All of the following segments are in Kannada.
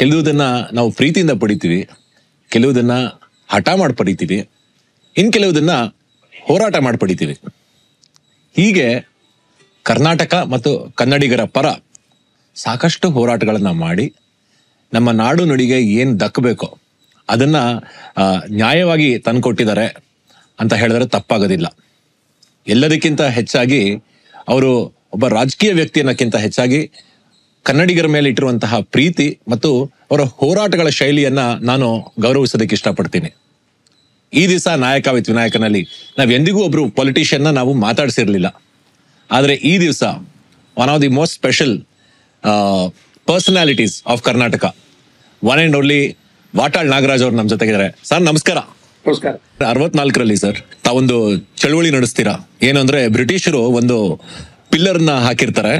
ಕೆಲವುದನ್ನ ನಾವು ಪ್ರೀತಿಯಿಂದ ಪಡಿತೀವಿ, ಕೆಲವುದನ್ನ ಹಠ ಮಾಡಿ ಪಡಿತೀವಿ, ಇನ್ ಕೆಲವುದನ್ನ ಹೋರಾಟ ಮಾಡಿ ಪಡಿತೀವಿ. ಹೀಗೆ ಕರ್ನಾಟಕ ಮತ್ತು ಕನ್ನಡಿಗರ ಪರ ಸಾಕಷ್ಟು ಹೋರಾಟಗಳನ್ನ ಮಾಡಿ ನಮ್ಮ ನಾಡು ನುಡಿಗೆ ಏನ್ ದಕ್ಕಬೇಕೋ ಅದನ್ನ ನ್ಯಾಯವಾಗಿ ತಂದ್ಕೊಟ್ಟಿದ್ದಾರೆ ಅಂತ ಹೇಳಿದ್ರೆ ತಪ್ಪಾಗೋದಿಲ್ಲ. ಎಲ್ಲದಕ್ಕಿಂತ ಹೆಚ್ಚಾಗಿ ಅವರು ಒಬ್ಬ ರಾಜಕೀಯ ವ್ಯಕ್ತಿ ಅನ್ನೋಕ್ಕಿಂತ ಹೆಚ್ಚಾಗಿ ಕನ್ನಡಿಗರ ಮೇಲೆ ಇಟ್ಟಿರುವಂತಹ ಪ್ರೀತಿ ಮತ್ತು ಅವರ ಹೋರಾಟಗಳ ಶೈಲಿಯನ್ನ ನಾನು ಗೌರವಿಸೋದಕ್ಕೆ ಇಷ್ಟಪಡ್ತೀನಿ. ಈ ದಿವಸ ನಾಯಕ ವಿತ್ ವಿನಾಯಕನಲ್ಲಿ ನಾವ್ ಎಂದಿಗೂ ಒಬ್ರು ಪೊಲಿಟಿಷಿಯನ್ನ ನಾವು ಮಾತಾಡ್ಸಿರ್ಲಿಲ್ಲ. ಆದ್ರೆ ಈ ದಿವಸ one of the most special personalities of Karnataka, one and only Vatal Nagaraj ಅವ್ರು ನಮ್ಮ ಜೊತೆಗಿದ್ದಾರೆ. ಸರ್ ನಮಸ್ಕಾರ. ನಮಸ್ಕಾರ. 64ರಲ್ಲಿ ಸರ್ ತಾವೊಂದು ಚಳವಳಿ ನಡೆಸ್ತೀರಾ. ಏನಂದ್ರೆ ಬ್ರಿಟಿಷರು ಒಂದು ಪಿಲ್ಲರ್ನ ಹಾಕಿರ್ತಾರೆ,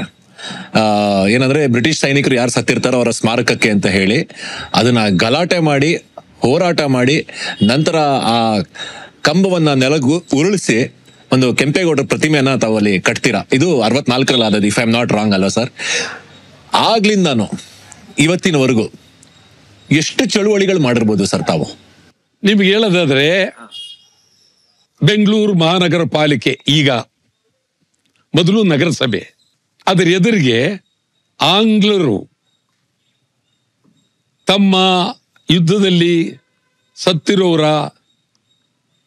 ಏನಂದ್ರೆ ಬ್ರಿಟಿಷ್ ಸೈನಿಕರು ಯಾರು ಸತ್ತಿರ್ತಾರೋ ಅವರ ಸ್ಮಾರಕಕ್ಕೆ ಅಂತ ಹೇಳಿ ಅದನ್ನ ಗಲಾಟೆ ಮಾಡಿ ಹೋರಾಟ ಮಾಡಿ ನಂತರ ಆ ಕಂಬವನ್ನ ನೆಲಗೂ ಉರುಳಿಸಿ ಒಂದು ಕೆಂಪೇಗೌಡರ ಪ್ರತಿಮೆಯನ್ನ ತಾವಲ್ಲಿ ಕಟ್ತೀರಾ. ಇದು 64ರಲ್ಲಿ ಆದದ್ದು, if I am not wrong ಅಲ್ವಾ ಸರ್? ಆಗ್ಲಿಂದಾನು ಇವತ್ತಿನವರೆಗೂ ಎಷ್ಟು ಚಳುವಳಿಗಳು ಮಾಡಿರ್ಬೋದು ಸರ್ ತಾವು? ನಿಮ್ಗೆ ಹೇಳೋದಾದ್ರೆ ಬೆಂಗಳೂರು ಮಹಾನಗರ ಪಾಲಿಕೆ, ಈಗ ಮೊದಲು ನಗರಸಭೆ, ಅದರ ಎದುರಿಗೆ ಆಂಗ್ಲರು ತಮ್ಮ ಯುದ್ಧದಲ್ಲಿ ಸತ್ತಿರೋರ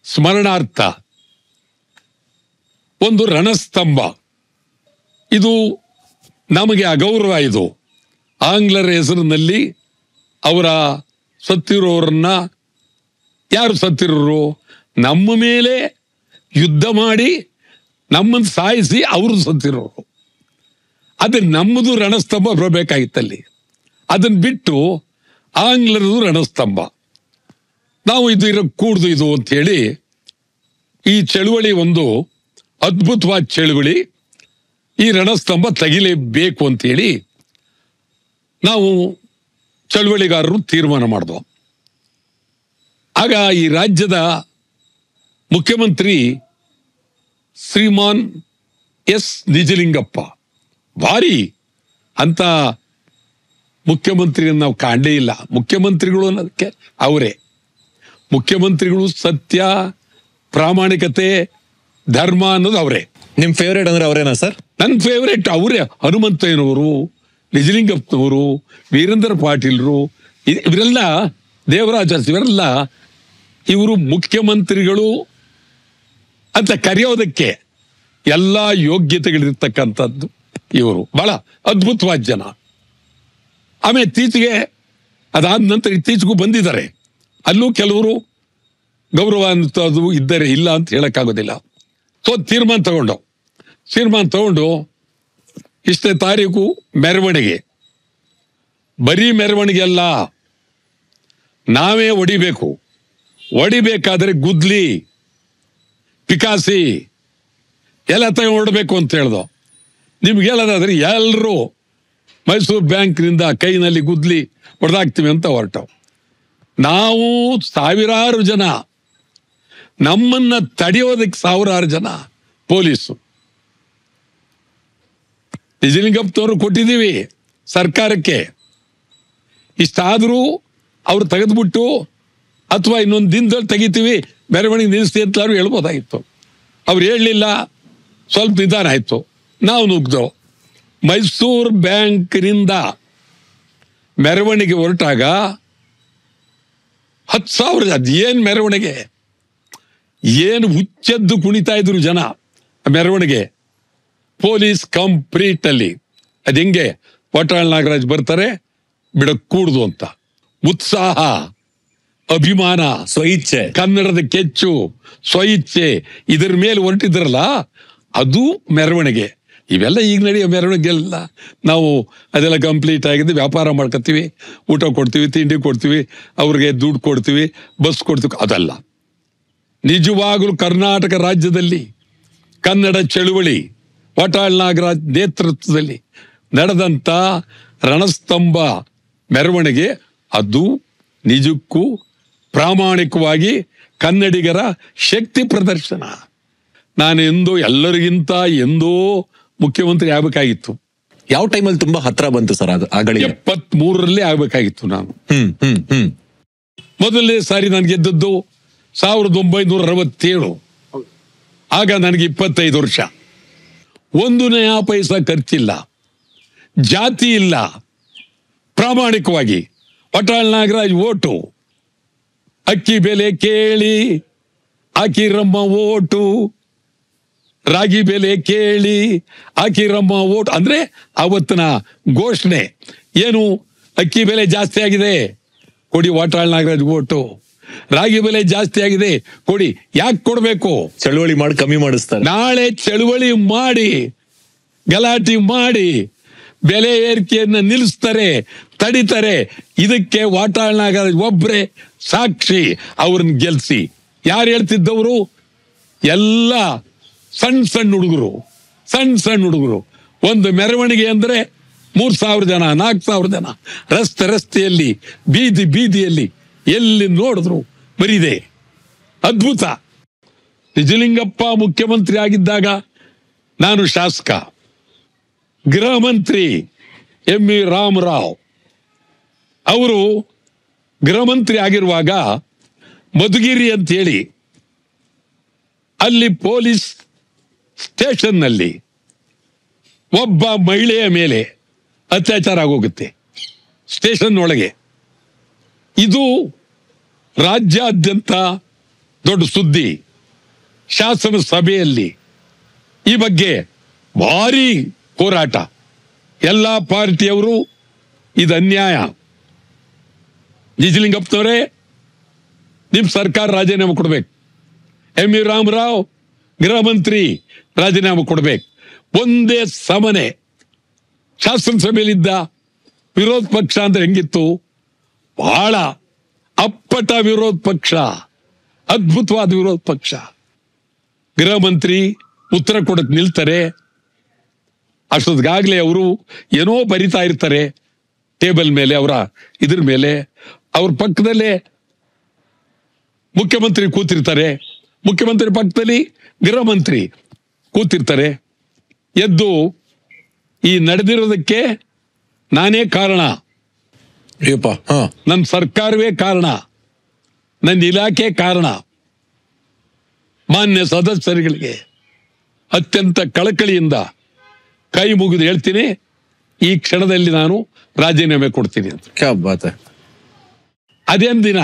ಸ್ಮರಣಾರ್ಥ ಒಂದು ರಣಸ್ತಂಭ, ಇದು ನಮಗೆ ಅಗೌರವ. ಇದು ಆಂಗ್ಲರ ಹೆಸರಿನಲ್ಲಿ ಅವರ ಸತ್ತಿರೋರನ್ನ, ಯಾರು ಸತ್ತಿರೋರು ನಮ್ಮ ಮೇಲೆ ಯುದ್ಧ ಮಾಡಿ ನಮ್ಮನ್ನು ಸಾಯಿಸಿ ಅವರು ಸತ್ತಿರೋರು, ಅದೇ ನಮ್ಮದು ರಣಸ್ತಂಭ ಬರಬೇಕಾಗಿತ್ತಲ್ಲಿ. ಅದನ್ನ ಬಿಟ್ಟು ಆಂಗ್ಲರದು ರಣಸ್ತಂಭ, ನಾವು ಇದು ಕೂಡ್ದು ಇದು ಅಂತ ಹೇಳಿ ಈ ಚಳುವಳಿ ಒಂದು ಅದ್ಭುತವಾದ ಚಳುವಳಿ, ಈ ರಣಸ್ತಂಭ ತೆಗಿಲೇಬೇಕು ಅಂತೇಳಿ ನಾವು ಚಳುವಳಿಗಾರರು ತೀರ್ಮಾನ ಮಾಡಿದ್ವು. ಆಗ ಈ ರಾಜ್ಯದ ಮುಖ್ಯಮಂತ್ರಿ ಶ್ರೀಮಾನ್ ಎಸ್ ನಿಜಲಿಂಗಪ್ಪ, ಭಾರಿ ಅಂತ ಮುಖ್ಯಮಂತ್ರಿಯನ್ನು ನಾವು ಕಾಣಲೇ ಇಲ್ಲ. ಮುಖ್ಯಮಂತ್ರಿಗಳು ಅನ್ನೋದಕ್ಕೆ ಅವರೇ ಮುಖ್ಯಮಂತ್ರಿಗಳು. ಸತ್ಯ, ಪ್ರಾಮಾಣಿಕತೆ, ಧರ್ಮ ಅನ್ನೋದು ಅವರೇ. ನಿಮ್ ಫೇವ್ರೇಟ್ ಅಂದ್ರೆ ಅವರೇನಾ ಸರ್? ನನ್ನ ಫೇವ್ರೇಟ್ ಅವರೇ. ಹನುಮಂತಯ್ಯನವರು, ನಿಜಲಿಂಗಪ್ಪನವರು, ವೀರೇಂದ್ರ ಪಾಟೀಲ್ರು, ಇವರೆಲ್ಲ, ದೇವರಾಜ, ಇವರೆಲ್ಲ ಇವರು ಮುಖ್ಯಮಂತ್ರಿಗಳು ಅಂತ ಕರೆಯೋದಕ್ಕೆ ಎಲ್ಲ ಯೋಗ್ಯತೆಗಳಿರ್ತಕ್ಕಂಥದ್ದು ಇವರು. ಬಹಳ ಅದ್ಭುತವಾದ ಜನ. ಆಮೇಲೆ ಇತ್ತೀಚೆಗೆ ಅದಾದ ನಂತರ ಇತ್ತೀಚೆಗೂ ಬಂದಿದ್ದಾರೆ, ಅಲ್ಲೂ ಕೆಲವರು ಗೌರವ ಅನ್ನೋದು ಇದ್ದರೆ, ಇಲ್ಲ ಅಂತ ಹೇಳಕ್ಕಾಗೋದಿಲ್ಲ. ಸೊ ತೀರ್ಮಾನ ತಗೊಂಡು ಇಷ್ಟೇ ತಾರೀಕು ಮೆರವಣಿಗೆ, ಬರೀ ಮೆರವಣಿಗೆ ಅಲ್ಲ, ನಾವೇ ಹೊಡಿಬೇಕಾದ್ರೆ ಗುದ್ಲಿ, ಪಿಕಾಸಿ ಎಲ್ಲ ತಗೊಂಡ್ಬೇಕು ಅಂತ ಹೇಳ್ದು. ನಿಮ್ಗೆ ಹೇಳೋದಾದ್ರೆ ಎಲ್ಲರೂ ಮೈಸೂರು ಬ್ಯಾಂಕ್ನಿಂದ ಕೈನಲ್ಲಿ ಗುದ್ಲಿ ಹೊಡೆದಾಕ್ತೀವಿ ಅಂತ ಹೊರಟವು. ನಾವು ಸಾವಿರಾರು ಜನ, ನಮ್ಮನ್ನ ತಡೆಯೋದಕ್ಕೆ ಸಾವಿರಾರು ಜನ ಪೊಲೀಸು. ನಿಜಲಿಂಗಪ್ಪನವರು ಕೊಟ್ಟಿದ್ದೀವಿ ಸರ್ಕಾರಕ್ಕೆ, ಇಷ್ಟಾದರೂ ಅವ್ರು ತೆಗೆದ್ಬಿಟ್ಟು ಅಥವಾ ಇನ್ನೊಂದು ದಿನದಲ್ಲಿ ತೆಗಿತೀವಿ, ಮೆರವಣಿಗೆ ನಿಲ್ಲಿಸ್ತೀವಿ ಅಂತಲೂ ಹೇಳ್ಬೋದಾಗಿತ್ತು. ಅವ್ರು ಹೇಳಲಿಲ್ಲ, ಸ್ವಲ್ಪ ನಿಧಾನ ಆಯಿತು, ನಾವು ನುಗ್ದೋ. ಮೈಸೂರು ಬ್ಯಾಂಕ್ನಿಂದ ಮೆರವಣಿಗೆ ಹೊರಟಾಗ 10,000, ಅದೇನು ಮೆರವಣಿಗೆ, ಏನು ಹುಚ್ಚೆದ್ದು ಕುಣಿತಾ ಇದ್ರು ಜನ ಮೆರವಣಿಗೆ. ಪೊಲೀಸ್ ಕಂಪ್ಲೀಟ್ ಅಲ್ಲಿ ಅದು ಹೆಂಗೆ ವಾಟಾಳ್ ನಾಗರಾಜ್ ಬರ್ತಾರೆ ಬಿಡಕ್ ಕೂಡ್ದು ಅಂತ ಉತ್ಸಾಹ, ಅಭಿಮಾನ, ಸ್ವಇಚ್ಛೆ, ಕನ್ನಡದ ಕೆಚ್ಚು, ಸ್ವಇಚ್ಛೆ, ಇದ್ರ ಮೇಲೆ ಹೊರಟಿದ್ರಲ್ಲ ಅದು ಮೆರವಣಿಗೆ. ಇವೆಲ್ಲ ಈಗ ನಡೆಯೋ ಮೆರವಣಿಗೆ ಎಲ್ಲ ನಾವು ಅದೆಲ್ಲ ಕಂಪ್ಲೀಟ್ ಆಗಿದೆ, ವ್ಯಾಪಾರ ಮಾಡ್ಕೊತೀವಿ, ಊಟ ಕೊಡ್ತೀವಿ, ತಿಂಡಿ ಕೊಡ್ತೀವಿ, ಅವ್ರಿಗೆ ದುಡ್ಡು ಕೊಡ್ತೀವಿ, ಬಸ್ ಕೊಡ್ತೀವಿ. ಅದಲ್ಲ, ನಿಜವಾಗಲೂ ಕರ್ನಾಟಕ ರಾಜ್ಯದಲ್ಲಿ ಕನ್ನಡ ಚಳುವಳಿ ವಾಟಾಳ್ ನಾಗರಾಜ್ ನೇತೃತ್ವದಲ್ಲಿ ನಡೆದಂಥ ರಣಸ್ತಂಭ ಮೆರವಣಿಗೆ, ಅದು ನಿಜಕ್ಕೂ ಪ್ರಾಮಾಣಿಕವಾಗಿ ಕನ್ನಡಿಗರ ಶಕ್ತಿ ಪ್ರದರ್ಶನ. ನಾನು ಎಲ್ಲರಿಗಿಂತ ಮುಖ್ಯಮಂತ್ರಿ ಆಗಬೇಕಾಗಿತ್ತು. ಯಾವ ಟೈಮಲ್ಲಿ ತುಂಬಾ ಹತ್ರ ಬಂತು ಸರ್ ಅದು ಆಗಳಿಗೆ? 73ರಲ್ಲಿ ಆಗ್ಬೇಕಾಗಿತ್ತು ನಾನು. ಹ್ಮ್ ಹ್ಮ್ ಹ್ಮ್ ಮೊದಲನೇ ಸಾರಿ ನಾನು ಗೆದ್ದದ್ದು 1967. ಆಗ ನನಗೆ 25 ವರ್ಷ. 1 ನಯಾ ಪೈಸಾ ಖರ್ಚಿಲ್ಲ, ಜಾತಿ ಇಲ್ಲ, ಪ್ರಾಮಾಣಿಕವಾಗಿ ವಟಾಳ್ ನಾಗರಾಜ್ ಓಟು. ಅಕ್ಕಿ ಬೆಲೆ ಕೇಳಿ ಹಾಕಿರಮ್ಮ ಓಟು, ರಾಗಿ ಬೆಲೆ ಕೇಳಿ ಹಾಕಿರಮ್ಮ ಓಟು ಅಂದ್ರೆ ಅವತ್ತಿನ ಘೋಷಣೆ ಏನು? ಅಕ್ಕಿ ಬೆಲೆ ಜಾಸ್ತಿ ಆಗಿದೆ, ಕೊಡಿ ವಟಾಳ್ ನಾಗರಾಜ್ ಓಟು. ರಾಗಿ ಬೆಲೆ ಜಾಸ್ತಿ ಆಗಿದೆ, ಕೊಡಿ. ಯಾಕೆ ಕೊಡ್ಬೇಕು? ಚಳುವಳಿ ಮಾಡಿ ಕಮ್ಮಿ ಮಾಡಿಸ್ತಾರೆ. ನಾಳೆ ಚಳುವಳಿ ಮಾಡಿ ಗಲಾಟೆ ಮಾಡಿ ಬೆಲೆ ಏರಿಕೆಯನ್ನ ನಿಲ್ಲಿಸ್ತಾರೆ, ತಡಿತಾರೆ. ಇದಕ್ಕೆ ವಟಾಳ್ ನಾಗರಾಜ್ ಒಬ್ರೆ ಸಾಕ್ಷಿ. ಅವ್ರನ್ನ ಗೆಲ್ಸಿ. ಯಾರು ಹೇಳ್ತಿದ್ದವರು? ಎಲ್ಲ ಸಣ್ಣ ಸಣ್ಣ ಹುಡುಗರು. ಒಂದು ಮೆರವಣಿಗೆ ಅಂದ್ರೆ 3000 ಜನ, 4000 ಜನ ರಸ್ತೆಯಲ್ಲಿ, ಬೀದಿಯಲ್ಲಿ ಎಲ್ಲಿ ನೋಡಿದ್ರು ಬರಿದೆ. ಅದ್ಭುತ. ನಿಜಲಿಂಗಪ್ಪ ಮುಖ್ಯಮಂತ್ರಿ ಆಗಿದ್ದಾಗ ನಾನು ಶಾಸಕ, ಗೃಹ ಮಂತ್ರಿ ಎಂ.ವಿ. ರಾಮರಾವ್ ಅವರು ಗೃಹ ಮಂತ್ರಿ ಆಗಿರುವಾಗ ಮಧುಗಿರಿ ಅಂತೇಳಿ ಅಲ್ಲಿ ಪೊಲೀಸ್ ಸ್ಟೇಷನ್ನಲ್ಲಿ ಒಬ್ಬ ಮಹಿಳೆಯ ಮೇಲೆ ಅತ್ಯಾಚಾರ ಆಗೋಗುತ್ತೆ ಸ್ಟೇಷನ್ ಒಳಗೆ. ಇದು ರಾಜ್ಯಾದ್ಯಂತ ದೊಡ್ಡ ಸುದ್ದಿ. ಶಾಸನ ಸಭೆಯಲ್ಲಿ ಈ ಬಗ್ಗೆ ಭಾರಿ ಹೋರಾಟ. ಎಲ್ಲ ಪಾರ್ಟಿಯವರು ಇದು ಅನ್ಯಾಯ, ನಿಜಲಿಂಗಪ್ಪನವರೇ ನಿಮ್ ಸರ್ಕಾರ ರಾಜೀನಾಮೆ ಕೊಡ್ಬೇಕು, ಎಂ.ವಿ. ರಾಮರಾವ್ ಗೃಹ ಮಂತ್ರಿ ರಾಜೀನಾಮೆ ಕೊಡ್ಬೇಕು. ಒಂದೇ ಸಮನೆ ಶಾಸನಸಭೆಯಲ್ಲಿದ್ದ ವಿರೋಧ ಪಕ್ಷ ಅಂದ್ರೆ ಹೆಂಗಿತ್ತು? ಬಹಳ ಅಪ್ಪಟ ವಿರೋಧ ಪಕ್ಷ, ಅದ್ಭುತವಾದ ವಿರೋಧ ಪಕ್ಷ. ಗೃಹ ಮಂತ್ರಿ ಉತ್ತರ ಕೊಡಕ್ ನಿಲ್ತಾರೆ. ಅಷ್ಟೊತ್ತಿಗಾಗ್ಲೇ ಅವರು ಏನೋ ಬರಿತಾ ಇರ್ತಾರೆ ಟೇಬಲ್ ಮೇಲೆ, ಅವರ ಇದ್ರ ಮೇಲೆ. ಅವ್ರ ಪಕ್ಕದಲ್ಲೇ ಮುಖ್ಯಮಂತ್ರಿ ಕೂತಿರ್ತಾರೆ, ಮುಖ್ಯಮಂತ್ರಿ ಪಕ್ಕದಲ್ಲಿ ಗೃಹ ಮಂತ್ರಿ ಕೂತಿರ್ತಾರೆ. ಎದ್ದು ಈ ನಡೆದಿರೋದಕ್ಕೆ ನಾನೇ ಕಾರಣ, ನನ್ನ ಸರ್ಕಾರವೇ ಕಾರಣ, ನನ್ನ ಇಲಾಖೆ ಕಾರಣ. ಮಾನ್ಯ ಸದಸ್ಯರುಗಳಿಗೆ ಅತ್ಯಂತ ಕಳಕಳಿಯಿಂದ ಕೈ ಮುಗಿದು ಹೇಳ್ತೀನಿ, ಈ ಕ್ಷಣದಲ್ಲಿ ನಾನು ರಾಜೀನಾಮೆ ಕೊಡ್ತೀನಿ ಅಂತ. ಅದೇನ್ ದಿನ?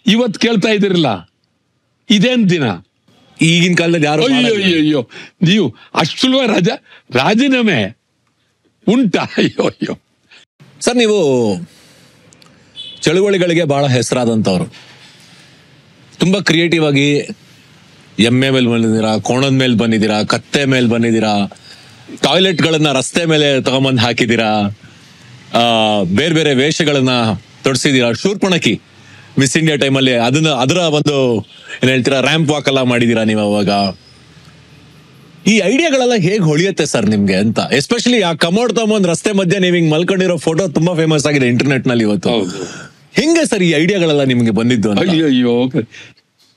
ಇವತ್ತು ಕೇಳ್ತಾ ಇದ್ದೀರಲ್ಲ, ಇದೇನ್ ದಿನ? ಈಗಿನ ಕಾಲದಲ್ಲಿ ಯಾರು? ಅಯ್ಯೋ ನೀವು ಅಷ್ಟು ರಾಜೀನಾಮೆ ಉಂಟಾ? ಅಯ್ಯೋ ಸರ್, ನೀವು ಚಳುವಳಿಗಳಿಗೆ ಬಹಳ ಹೆಸರಾದಂಥವ್ರು. ತುಂಬಾ ಕ್ರಿಯೇಟಿವ್ ಆಗಿ ಎಮ್ಮೆ ಮೇಲೆ ಬಂದಿದ್ದೀರಾ, ಕೋಣದ ಮೇಲೆ ಬಂದಿದ್ದೀರಾ, ಕತ್ತೆ ಮೇಲೆ ಬಂದಿದ್ದೀರಾ, ಟಾಯ್ಲೆಟ್ಗಳನ್ನ ರಸ್ತೆ ಮೇಲೆ ತಗೊಂಬಂದು ಹಾಕಿದ್ದೀರಾ, ಬೇರೆ ಬೇರೆ ವೇಷಗಳನ್ನ ತೊಡಸಿದ್ದೀರಾ. ಶೂರ್ಪಣಕಿ ಮಿಸ್ ಇಂಡಿಯಾ ಟೈಮಲ್ಲಿ ಅದರ ಒಂದು ಏನ್ ಹೇಳ್ತೀರಾ, ರ್ಯಾಂಪ್ ವಾಕ್ ಎಲ್ಲ ಮಾಡಿದೀರಾ ನೀವು ಅವಾಗ. ಈ ಐಡಿಯಾಗಳೆಲ್ಲ ಹೇಗೆ ಹೊಳಿಯುತ್ತೆ ಸರ್ ನಿಮ್ಗೆ ಅಂತ? ಎಸ್ಪೆಷಲಿ ಆ ಕಮೋಡ್ ತಗೊಂಡ್ ರಸ್ತೆ ಮಧ್ಯೆ ನೀವು ಹಿಂಗ್ ಮಲ್ಕೊಂಡಿರೋ ಫೋಟೋ ತುಂಬಾ ಫೇಮಸ್ ಆಗಿದೆ ಇಂಟರ್ನೆಟ್ ನಲ್ಲಿ ಇವತ್ತು. ಹೆಂಗೆ ಸರ್ ಈ ಐಡಿಯಾಗಳೆಲ್ಲ ನಿಮ್ಗೆ ಬಂದಿದ್ದು? ಅಯ್ಯೋ,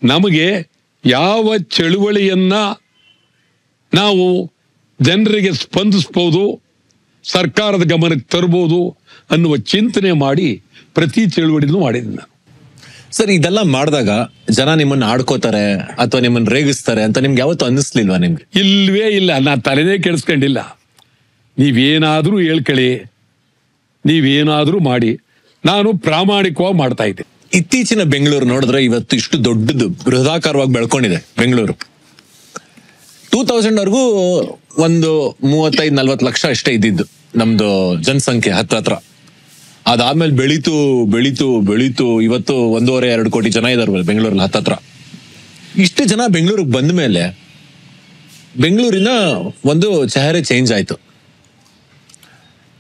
ನಮಗೆ ಯಾವ ಚಳುವಳಿಯನ್ನ ನಾವು ಜನರಿಗೆ ಸ್ಪಂದಿಸಬಹುದು, ಸರ್ಕಾರದ ಗಮನಕ್ಕೆ ತರಬಹುದು ಅನ್ನುವ ಚಿಂತನೆ ಮಾಡಿ ಪ್ರತಿ ಚಳುವಳಿನೂ ಮಾಡಿದ್ದೀನಿ ನಾನು. ಸರ್, ಇದೆಲ್ಲ ಮಾಡಿದಾಗ ಜನ ನಿಮ್ಮನ್ನ ಆಡ್ಕೋತಾರೆ ಅಥವಾ ನಿಮ್ಮನ್ನ ರೇಗಿಸ್ತಾರೆ ಅಂತ ನಿಮ್ಗೆ ಯಾವತ್ತು ಅನ್ನಿಸ್ಲಿಲ್ವಾ? ನಿಮ್ಗೆ ಇಲ್ವೇ ಇಲ್ಲ. ನಾ ತಲೆನೇ ಕೆಡಿಸ್ಕೊಂಡಿಲ್ಲ. ನೀವೇನಾದ್ರೂ ಹೇಳ್ಕೊಳ್ಳಿ, ನೀವೇನಾದ್ರೂ ಮಾಡಿ, ನಾನು ಪ್ರಾಮಾಣಿಕವಾಗಿ ಮಾಡ್ತಾ ಇದ್ದೆ. ಇತ್ತೀಚಿನ ಬೆಂಗಳೂರು ನೋಡಿದ್ರೆ ಇವತ್ತು ಇಷ್ಟು ದೊಡ್ಡದು ಬೃಹದಾಕಾರವಾಗಿ ಬೆಳ್ಕೊಂಡಿದೆ ಬೆಂಗಳೂರು. 2000 ಒಂದು 35-40 ಲಕ್ಷ ಅಷ್ಟೇ ಇದ್ದಿದ್ದು ನಮ್ದು ಜನಸಂಖ್ಯೆ ಹತ್ರ. ಅದಾದ್ಮೇಲೆ ಬೆಳೀತು ಇವತ್ತು 1.5-2 ಕೋಟಿ ಜನ ಇದಾರೆ ಬೆಂಗಳೂರಲ್ಲಿ ಹತ್ರ. ಇಷ್ಟು ಜನ ಬೆಂಗಳೂರಿಗೆ ಬಂದ ಮೇಲೆ ಬೆಂಗಳೂರಿನ ಒಂದು ಚೆಹರೆ ಚೇಂಜ್ ಆಯ್ತು.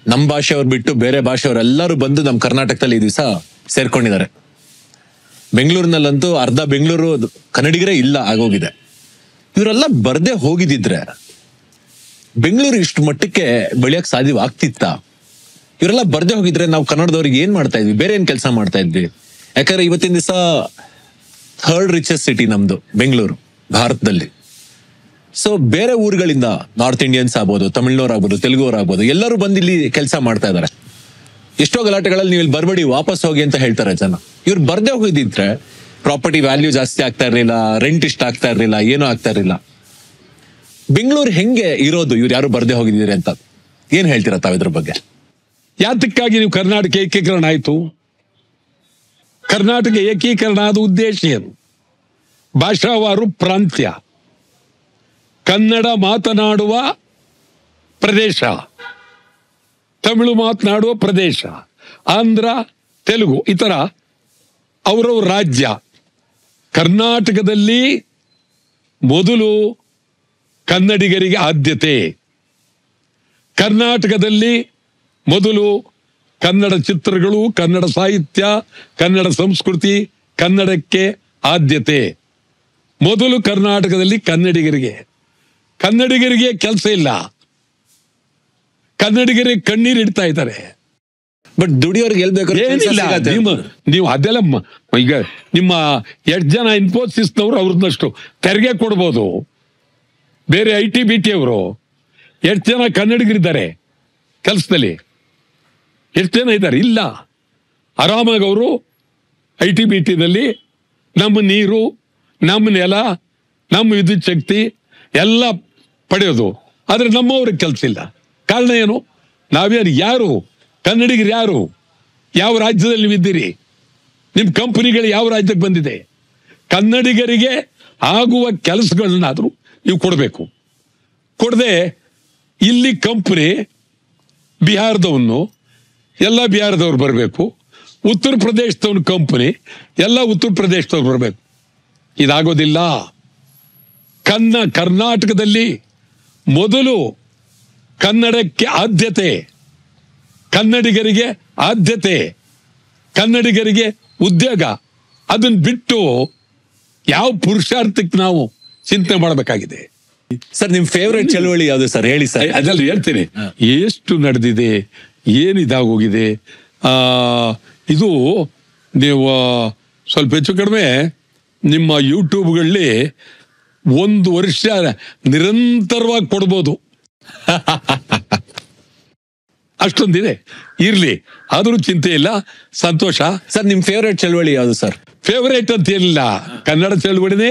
ನಮ್ಮ ಭಾಷೆಯವ್ರು ಬಿಟ್ಟು ಬೇರೆ ಭಾಷೆಯವರೆಲ್ಲರೂ ಬಂದು ನಮ್ಮ ಕರ್ನಾಟಕದಲ್ಲಿ ಈ ದಿವಸ ಸೇರ್ಕೊಂಡಿದ್ದಾರೆ. ಬೆಂಗಳೂರಿನಲ್ಲಂತೂ ಅರ್ಧ ಬೆಂಗಳೂರು ಕನ್ನಡಿಗರೇ ಇಲ್ಲ ಆಗೋಗಿದೆ. ಇವರೆಲ್ಲ ಬರ್ದೇ ಹೋಗಿದ್ದಿದ್ರೆ ಬೆಂಗಳೂರು ಇಷ್ಟು ಮಟ್ಟಕ್ಕೆ ಬೆಳೆಯಕ್ ಸಾಧ್ಯವಾಗ್ತಿತ್ತ? ಇವರೆಲ್ಲ ಬರ್ದೇ ಹೋಗಿದ್ರೆ ನಾವು ಕನ್ನಡದವ್ರಿಗೆ ಏನ್ ಮಾಡ್ತಾ ಇದ್ವಿ, ಬೇರೆ ಏನ್ ಕೆಲಸ ಮಾಡ್ತಾ ಇದ್ವಿ? ಯಾಕಂದ್ರೆ ಇವತ್ತಿನ ದಿವಸ 3rd ರಿಚೆಸ್ಟ್ ಸಿಟಿ ನಮ್ದು ಬೆಂಗಳೂರು ಭಾರತದಲ್ಲಿ. ಸೊ ಬೇರೆ ಊರುಗಳಿಂದ ನಾರ್ತ್ ಇಂಡಿಯನ್ಸ್ ಆಗ್ಬೋದು, ತಮಿಳ್ನವ್ರು ಆಗ್ಬೋದು, ತೆಲುಗುವ್ರು ಆಗ್ಬೋದು, ಎಲ್ಲರೂ ಬಂದು ಇಲ್ಲಿ ಕೆಲಸ ಮಾಡ್ತಾ ಇದಾರೆ. ಎಷ್ಟೋ ಗಲಾಟೆಗಳಲ್ಲಿ ನೀವು ಇಲ್ಲಿ ಬರ್ಬೇಡಿ, ವಾಪಸ್ ಹೋಗಿ ಅಂತ ಹೇಳ್ತಾರೆ ಜನ. ಇವ್ರು ಬರ್ದೇ ಹೋಗಿದ್ರೆ ಪ್ರಾಪರ್ಟಿ ವ್ಯಾಲ್ಯೂ ಜಾಸ್ತಿ ಆಗ್ತಾ ಇರ್ಲಿಲ್ಲ, ರೆಂಟ್ ಇಷ್ಟ ಆಗ್ತಾ ಇರ್ಲಿಲ್ಲ, ಏನೂ ಆಗ್ತಾ ಇರ್ಲಿಲ್ಲ. ಬೆಂಗಳೂರು ಹೆಂಗೆ ಇರೋದು ಇವ್ರು ಯಾರು ಬರ್ದೇ ಹೋಗಿದ್ದೀರಿ ಅಂತ ಏನ್ ಹೇಳ್ತೀರಾ ತಾವ್ ಇದ್ರ ಬಗ್ಗೆ? ಯಾತಕ್ಕಾಗಿ ನೀವು ಕರ್ನಾಟಕ ಏಕೀಕರಣ ಆಯ್ತು? ಕರ್ನಾಟಕ ಏಕೀಕರಣ ಆದ ಉದ್ದೇಶ ಏನು? ಭಾಷಾವಾರು ಪ್ರಾಂತ್ಯ, ಕನ್ನಡ ಮಾತನಾಡುವ ಪ್ರದೇಶ, ತಮಿಳು ಮಾತನಾಡುವ ಪ್ರದೇಶ, ಆಂಧ್ರ, ತೆಲುಗು, ಈ ತರ ಅವರವ್ರ ರಾಜ್ಯ. ಕರ್ನಾಟಕದಲ್ಲಿ ಮೊದಲು ಕನ್ನಡಿಗರಿಗೆ ಆದ್ಯತೆ. ಕರ್ನಾಟಕದಲ್ಲಿ ಮೊದಲು ಕನ್ನಡ ಚಿತ್ರಗಳು, ಕನ್ನಡ ಸಾಹಿತ್ಯ, ಕನ್ನಡ ಸಂಸ್ಕೃತಿ, ಕನ್ನಡಕ್ಕೆ ಆದ್ಯತೆ. ಮೊದಲು ಕರ್ನಾಟಕದಲ್ಲಿ ಕನ್ನಡಿಗರಿಗೆ ಕೆಲಸ ಇಲ್ಲ. ಕನ್ನಡಿಗರಿಗೆ ಕಣ್ಣೀರು ಇಡ್ತಾ ಇದ್ದಾರೆ. ಬಟ್ ದುಡಿಯೋರ್ಗೆ ಏನಿಲ್ಲ. ನೀವು ಅದೆಲ್ಲ ಈಗ ನಿಮ್ಮ 8 ಜನ ಇನ್ಫೋಸಿಸ್ನವ್ರು ಅವ್ರನ್ನಷ್ಟು ತೆರಿಗೆ ಕೊಡ್ಬೋದು. ಬೇರೆ ITBT ಅವರು 8 ಜನ ಕನ್ನಡಿಗರಿದ್ದಾರೆ ಕೆಲಸದಲ್ಲಿ. 8 ಜನ ಇದ್ದಾರೆ? ಇಲ್ಲ. ಆರಾಮಾಗಿ ಅವರು ITBTನಲ್ಲಿ ನಮ್ಮ ನೀರು, ನಮ್ಮ ನೆಲ, ನಮ್ಮ ವಿದ್ಯುತ್ ಶಕ್ತಿ ಎಲ್ಲ ಪಡೆಯೋದು. ಆದ್ರೆ ನಮ್ಮವ್ರಿಗೆ ಕೆಲಸ ಇಲ್ಲ. ಕಾರಣ ಏನು? ಯಾರು ಕನ್ನಡಿಗರು ಯಾರು? ಯಾವ ರಾಜ್ಯದಲ್ಲಿ ನೀವು ಇದ್ದೀರಿ? ನಿಮ್ಮ ಕಂಪನಿಗಳು ಯಾವ ರಾಜ್ಯಕ್ಕೆ ಬಂದಿದೆ? ಕನ್ನಡಿಗರಿಗೆ ಆಗುವ ಕೆಲಸಗಳನ್ನಾದ್ರೂ ನೀವು ಕೊಡಬೇಕು. ಕೊಡದೆ ಇಲ್ಲಿ ಕಂಪನಿ ಬಿಹಾರದವನು ಎಲ್ಲ ಬಿಹಾರದವ್ರು ಬರಬೇಕು, ಉತ್ತರ ಪ್ರದೇಶದವನು ಕಂಪನಿ ಎಲ್ಲ ಉತ್ತರ ಪ್ರದೇಶದವ್ರು ಬರಬೇಕು. ಇದಾಗೋದಿಲ್ಲ. ಕರ್ನಾಟಕದಲ್ಲಿ ಮೊದಲು ಕನ್ನಡಕ್ಕೆ ಆದ್ಯತೆ, ಕನ್ನಡಿಗರಿಗೆ ಆದ್ಯತೆ, ಕನ್ನಡಿಗರಿಗೆ ಉದ್ಯೋಗ. ಅದನ್ನ ಬಿಟ್ಟು ಯಾವ ಪುರುಷಾರ್ಥಕ್ಕೆ ನಾವು ಚಿಂತನೆ ಮಾಡಬೇಕಾಗಿದೆ? ಸರ್, ನಿಮ್ ಫೇವ್ರೆಟ್ ಚಳವಳಿ ಯಾವ್ದು ಸರ್? ಹೇಳಿ ಸರ್. ಅದರಲ್ಲಿ ಹೇಳ್ತೇನೆ ಎಷ್ಟು ನಡೆದಿದೆ, ಏನಿದಾಗೋಗಿದೆ. ಇದು ನೀವು ಸ್ವಲ್ಪ ಹೆಚ್ಚು ಕಡಿಮೆ ನಿಮ್ಮ ಯೂಟ್ಯೂಬ್ಗಳಲ್ಲಿ 1 ವರ್ಷ ನಿರಂತರವಾಗಿ ಕೊಡ್ಬೋದು. ಅಷ್ಟೊಂದಿದೆ. ಇರ್ಲಿ, ಆದ್ರೂ ಚಿಂತೆ ಇಲ್ಲ, ಸಂತೋಷ. ಸರ್, ನಿಮ್ ಫೇವ್ರೆಟ್ ಚಳವಳಿ ಯಾವ್ದು ಸರ್? ಫೇವರೇಟ್ ಅಂತ ಏನಿಲ್ಲ, ಕನ್ನಡ ಚಳವಳಿನೇ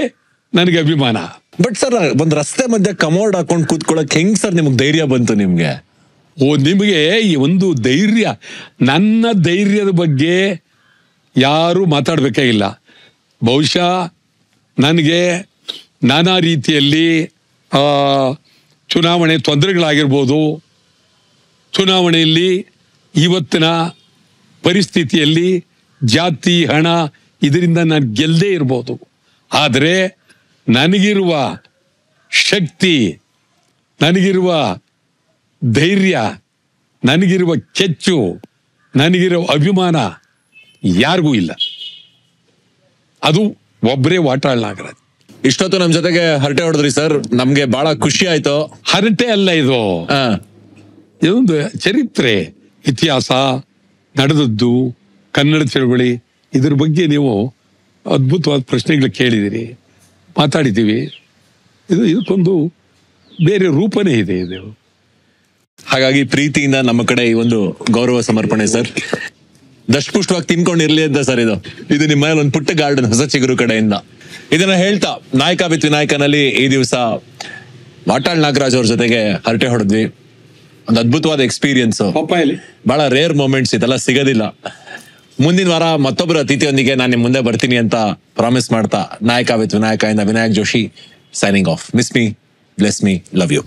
ನನಗೆ ಅಭಿಮಾನ. ಬಟ್ ಸರ್, ಒಂದ್ ರಸ್ತೆ ಮಧ್ಯೆ ಕಮೋಡ್ ಹಾಕೊಂಡು ಕೂತ್ಕೊಳ್ಳಕ್ ಹೆಂಗ್ ಸರ್ ನಿಮ್ಗೆ ಧೈರ್ಯ ಬಂತು ನಿಮ್ಗೆ? ನಿಮಗೆ ಈ ಒಂದು ಧೈರ್ಯ, ನನ್ನ ಧೈರ್ಯದ ಬಗ್ಗೆ ಯಾರು ಮಾತಾಡ್ಬೇಕಾಗಿಲ್ಲ. ಬಹುಶಃ ನನಗೆ ನಾನಾ ರೀತಿಯಲ್ಲಿ ಚುನಾವಣೆ ತೊಂದರೆಗಳಾಗಿರ್ಬೋದು, ಚುನಾವಣೆಯಲ್ಲಿ ಇವತ್ತಿನ ಪರಿಸ್ಥಿತಿಯಲ್ಲಿ ಜಾತಿ, ಹಣ, ಇದರಿಂದ ನಾನು ಗೆಲ್ಲದೇ ಇರ್ಬೋದು. ಆದರೆ ನನಗಿರುವ ಶಕ್ತಿ, ನನಗಿರುವ ಧೈರ್ಯ, ನನಗಿರುವ ಕೆಚ್ಚು, ನನಗಿರುವ ಅಭಿಮಾನ ಯಾರಿಗೂ ಇಲ್ಲ. ಅದು ಒಬ್ಬರೇ ವಾಟಾಳ್ ನಾಗರಾಜ್. ಇಷ್ಟೊತ್ತು ನಮ್ ಜೊತೆಗೆ ಹರಟೆ ಹೊಡೆದ್ರಿ ಸರ್, ನಮ್ಗೆ ಬಹಳ ಖುಷಿ ಆಯ್ತು. ಹರಟೆ ಅಲ್ಲ ಇದು, ಇದೊಂದು ಚರಿತ್ರೆ, ಇತಿಹಾಸ, ನಡೆದದ್ದು, ಕನ್ನಡ ಚಳವಳಿ, ಇದ್ರ ಬಗ್ಗೆ ನೀವು ಅದ್ಭುತವಾದ ಪ್ರಶ್ನೆಗಳು ಕೇಳಿದಿರಿ, ಮಾತಾಡಿದ್ದೀವಿ. ಇದಕ್ಕೊಂದು ಬೇರೆ ರೂಪನೇ ಇದೆ ಇದು. ಹಾಗಾಗಿ ಪ್ರೀತಿಯಿಂದ ನಮ್ಮ ಕಡೆ ಈ ಒಂದು ಗೌರವ ಸಮರ್ಪಣೆ ಸರ್. ದಷ್ಟಪುಷ್ಟವಾಗಿ ತಿನ್ಕೊಂಡಿರ್ಲಿ ಅಂತ ಸರ್. ಇದು ನಿಮ್ಮ ಮನೇಲಿ ಒಂದು ಪುಟ್ಟ ಗಾರ್ಡನ್, ಹೊಸ ಚಿಗುರು ಕಡೆಯಿಂದ. ಇದನ್ನ ಹೇಳ್ತಾ ನಾಯಕ ವಿತ್ ವಿನಾಯಕನಲ್ಲಿ ಈ ದಿವಸ ವಾಟಾಳ್ ನಾಗರಾಜ್ ಅವ್ರ ಜೊತೆಗೆ ಹರಟೆ ಹೊಡೆದ್ವಿ. ಒಂದು ಅದ್ಭುತವಾದ ಎಕ್ಸ್ಪೀರಿಯನ್ಸ್, ಬಹಳ ರೇರ್ ಮೂಮೆಂಟ್ಸ್, ಇದೆಲ್ಲ ಸಿಗೋದಿಲ್ಲ. ಮುಂದಿನ ವಾರ ಮತ್ತೊಬ್ಬರು ಅತಿಥಿಯೊಂದಿಗೆ ನಾನು ನಿಮ್ ಮುಂದೆ ಬರ್ತೀನಿ ಅಂತ ಪ್ರಾಮಿಸ್ ಮಾಡ್ತಾ, ನಾಯಕ ವಿತ್ ವಿನಾಯಕ ಇಂದ Vinayak Joshi signing off. Miss me, bless me, love you.